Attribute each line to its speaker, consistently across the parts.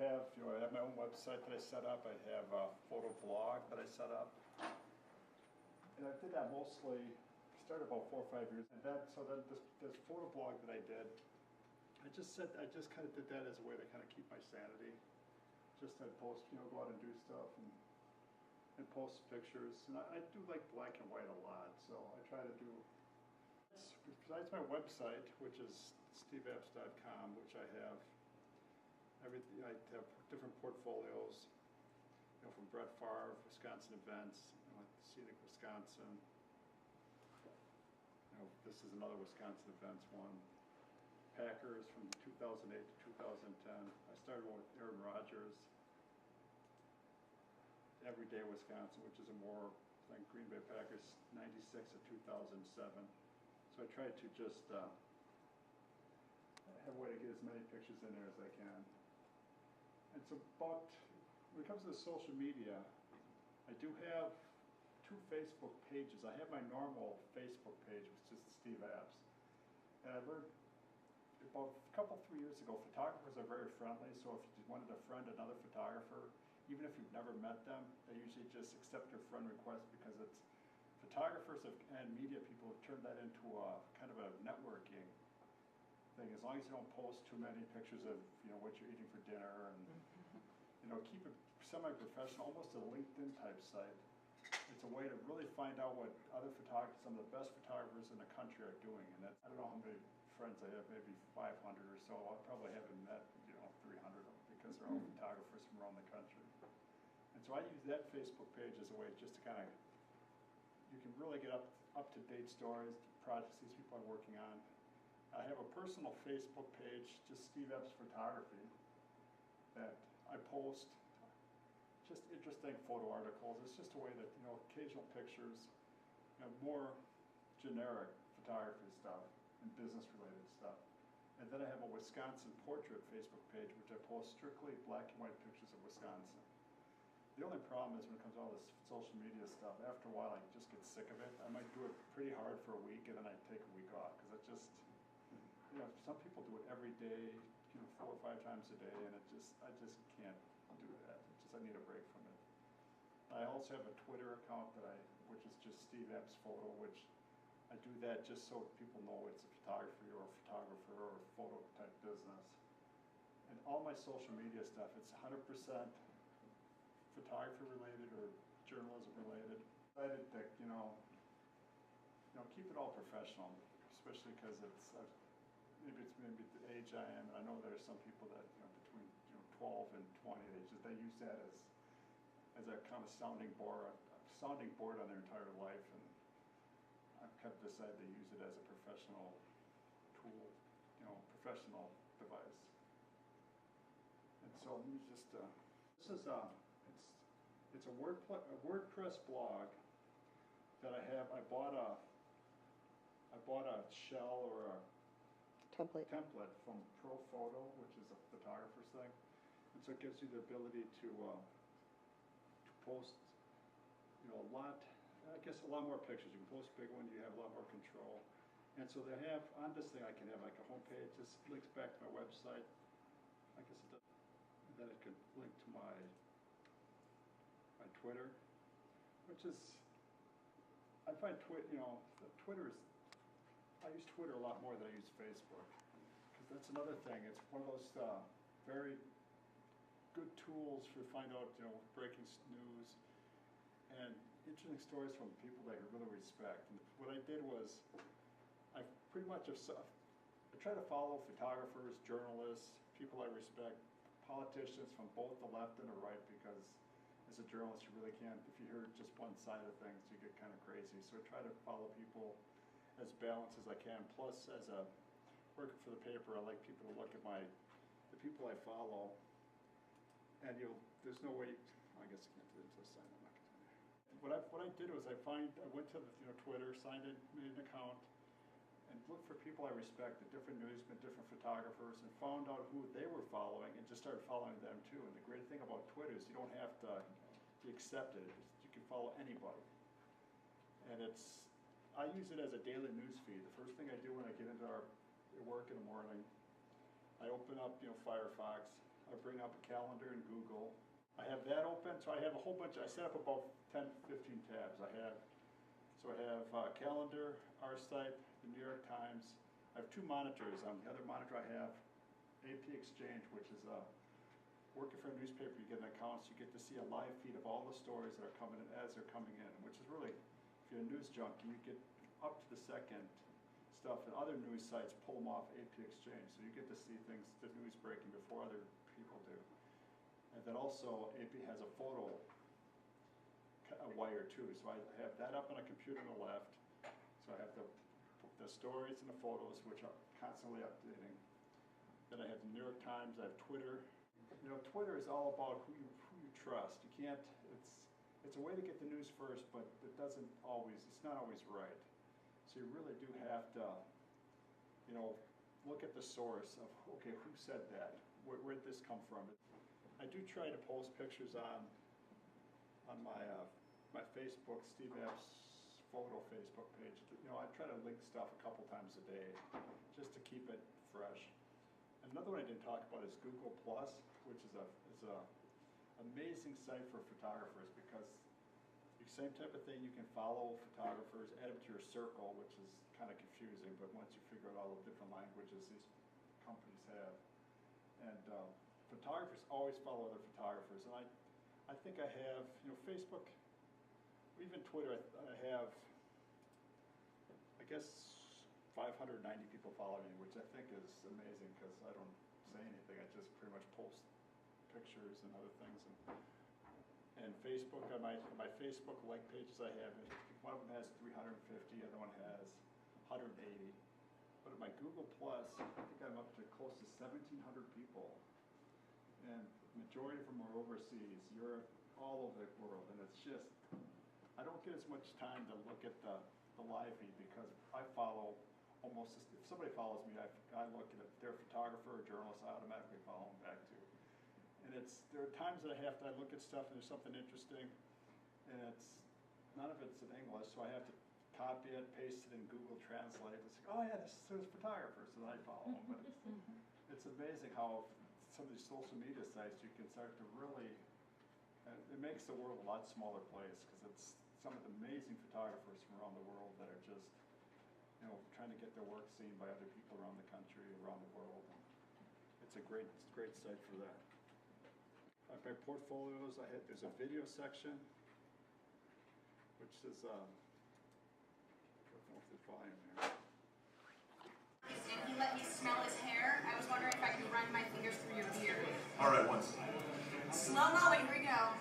Speaker 1: have, I have my own website that I set up. I have a photo blog that I set up. And I did that mostly, started about 4 or 5 years. And so then this photo blog that I did, I just kind of did that as a way to kind of keep my sanity. Just I'd post, go out and do stuff and post pictures. And I do like black and white a lot, so I try to do, besides my website, which is steveapps.com, which I have everything, I have different portfolios, from Brett Favre, Wisconsin events, Scenic Wisconsin. This is another Wisconsin events one. Packers from 2008 to 2010. I started with Aaron Rodgers. Everyday Wisconsin, which is a more like Green Bay Packers 96 to 2007. So I tried to just have a way to get as many pictures in there as I can. And so when it comes to the social media, I do have 2 Facebook pages. I have my normal Facebook page, which is Steve Apps. And I learned about a couple, 3 years ago, photographers are very friendly, so if you wanted to friend another photographer, even if you've never met them, they usually just accept your friend request because it's photographers and media people have turned that into a kind of a networking thing. As long as you don't post too many pictures of what you're eating for dinner, and keep it semi-professional, almost a LinkedIn type site. It's a way to really find out what other photographers, some of the best photographers in the country are doing. And I don't know how many friends I have, maybe 500 or so. I probably haven't met 300 of them because they're all photographers from around the country. And so I use that Facebook page as a way just to kind of, you can really get up-to-date stories, projects these people are working on. I have a personal Facebook page, just Steve Epps Photography, that I post just interesting photo articles. It's just a way that, occasional pictures, more generic photography stuff and business-related stuff. And then I have a Wisconsin portrait Facebook page, which I post strictly black and white pictures of Wisconsin. The only problem is when it comes to all this social media stuff, after a while I just get sick of it. I might do it pretty hard for a week and then I take a week off because it just, some people do it every day, 4 or 5 times a day, and I just can't do that. I need a break from it. I also have a Twitter account which is just Steve Epps Photo, which I do that just so people know it's a photography or a photographer or a photo type business. And all my social media stuff, it's 100% photography related or journalism related. I decided that, keep it all professional, especially because maybe it's the age I am, and I know there's some people that between 12 and 20, they use that as a kind of sounding board on their entire life, and I've kind of decided to use it as a professional tool, professional device. And so let me just this is it's a WordPress blog that I have. I bought a shell or a template from ProPhoto, which is a photographer's thing, and so it gives you the ability to post, a lot more pictures. You can post big ones. You have a lot more control, and so they have on this thing. I can have like a home page. This links back to my website. I guess it does. And then it could link to my Twitter, which is I find Twitter is. I use Twitter a lot more than I use Facebook, because that's another thing. It's one of those very good tools for find out breaking news and interesting stories from people that I really respect. And what I did was I pretty much I try to follow photographers, journalists, people I respect, politicians from both the left and the right, because as a journalist you really can't, if you hear just one side of things you get kind of crazy. So I try to follow people as balanced as I can. Plus, as a working for the paper, I like people to look at the people I follow, and there's no way. I guess I can't do it until I sign. I'm not going to. What I did was I went to Twitter, signed in, made an account, and looked for people I respect, the different newsmen, different photographers, and found out who they were following, and just started following them too. And the great thing about Twitter is you don't have to be accepted. You can follow anybody, and I use it as a daily news feed. The first thing I do when I get into our work in the morning, I open up Firefox, I bring up a calendar in Google. I have that open, so I have a whole bunch, I set up about 10, 15 tabs. I have calendar, our site, the New York Times. I have two monitors. On the other monitor I have AP Exchange, which is working for a newspaper. You get an account, so you get to see a live feed of all the stories that are coming in as they're coming in, which is really, if you're a news junkie, you get up to the second stuff, and other news sites pull them off AP Exchange, so you get to see things, the news breaking before other people do. And then also AP has a photo wire too, so I have that up on a computer on the left. So I have the stories and the photos, which are constantly updating. Then I have the New York Times, I have Twitter. You know, Twitter is all about who you trust. You can't, it's a way to get the news first, but it's not always right. So you really do have to, you know, look at the source of, okay, who said that? Where did this come from? I do try to post pictures on my Facebook, Steve Epps photo Facebook page. You know, I try to link stuff a couple times a day just to keep it fresh. Another one I didn't talk about is Google Plus, which is a amazing site for photographers, because the same type of thing, you can follow photographers, add them to your circle, which is kind of confusing, but once you figure out all the different languages these companies have. And photographers always follow other photographers, and I think I have, you know, Facebook, even Twitter, I have, I guess, 590 people following me, which I think is amazing, because I don't say anything. I just pretty much post pictures and other things. And Facebook, on my Facebook like pages I have, one of them has 350, the other one has 180. But at my Google Plus, I think I'm up to close to 1,700 people. And the majority of them are overseas, Europe, all over the world. And it's just, I don't get as much time to look at the live feed, because I follow almost, if somebody follows me, I look at it, they're a photographer or journalist, I automatically follow them back too. And there are times that I look at stuff and there's something interesting, and none of it's in English, so I have to copy it, paste it in Google Translate, and say, oh yeah, there's photographers, and I follow them. But it's amazing how some of these social media sites, you can start to really, it makes the world a lot smaller place, because it's some of the amazing photographers from around the world that are just, you know, trying to get their work seen by other people around the country, around the world. And it's a great site for that. My portfolios, there's a video section, which is, I don't know if there's volume here.
Speaker 2: And he let me smell his hair. I was wondering if I could run my fingers through your beard.
Speaker 3: All right, once.
Speaker 2: Slow-mo, here we go.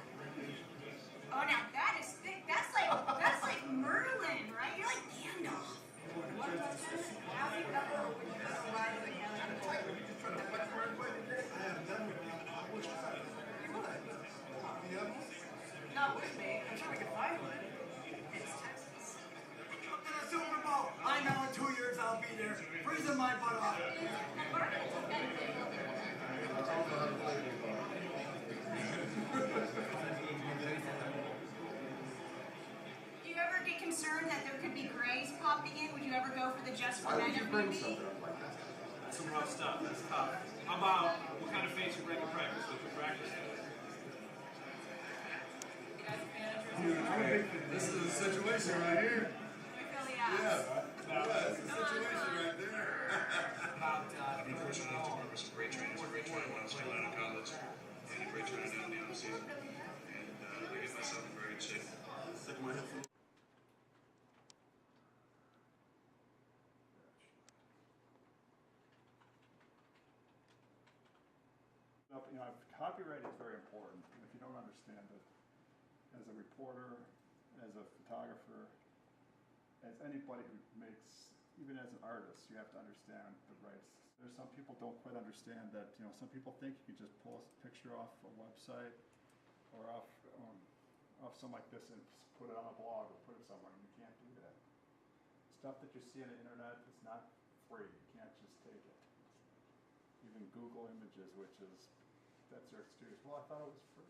Speaker 2: Oh, now that is thick. That's like Merlin, right? You're like Gandalf. Not with me. I'm sure we can find one. It's Texas.
Speaker 3: Up to the Super Bowl. I know in 2 years I'll be there, freezing my butt off.
Speaker 2: Do you ever get concerned that there could be grays popping in? Would you ever go for the just for men maybe?
Speaker 4: That's some rough stuff. That's tough. How about what kind of face you bring to practice? What you practice?
Speaker 3: This is a situation right here. Yeah, it's a situation right there.
Speaker 4: About
Speaker 5: Unfortunately, I have to work with some great trainers. Great trainer when I was still out of college, and a great trainer down in the off season. And I get myself in very good shape.
Speaker 3: Stick my hips.
Speaker 1: You know, copyright is very important. If you don't understand it, as a reporter, as a photographer, as anybody who makes, even as an artist, you have to understand the rights. There's some people don't quite understand that, you know, some people think you can just pull a picture off a website or off something like this and put it on a blog or put it somewhere, and you can't do that. Stuff that you see on the internet is not free. You can't just take it. Even Google Images, which is, that's their excuse. Well, I thought it was free.